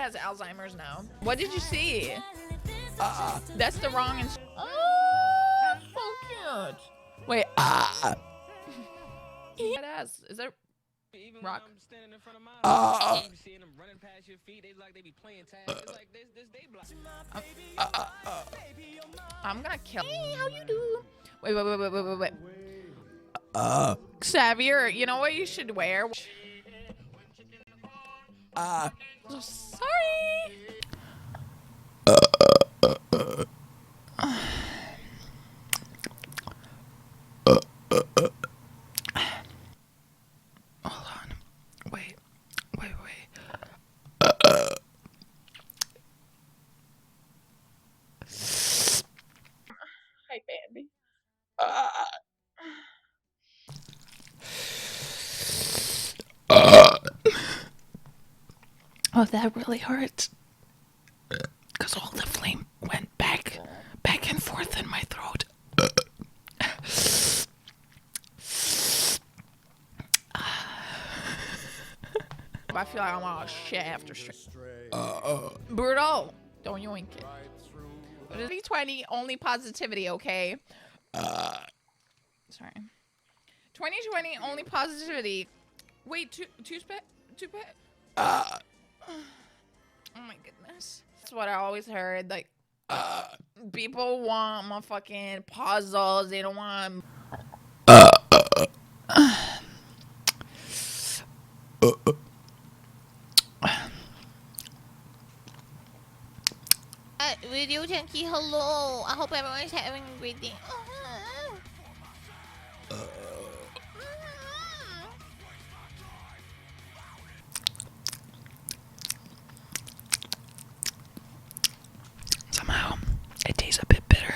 has Alzheimer's now. What did you see? That's the wrong oh, so cute. Wait, Badass. Is that Rock? I'm gonna kill. Hey, how you do? Wait. Xavier, you know what you should wear? Sorry. Hold on. Wait. Hi, baby. Oh, that really hurts. Because all the flame went back and forth in my throat. I feel like I'm all shit after straight. Brutal. Don't yoink it. 2020 only positivity, okay? Sorry. 2020 only positivity. Wait, two pet? Oh my goodness. That's what I always heard. Like, people want my fucking puzzles. They don't want. Radio Junkie, hello. I hope everyone's having a great day. Somehow, it tastes a bit bitter.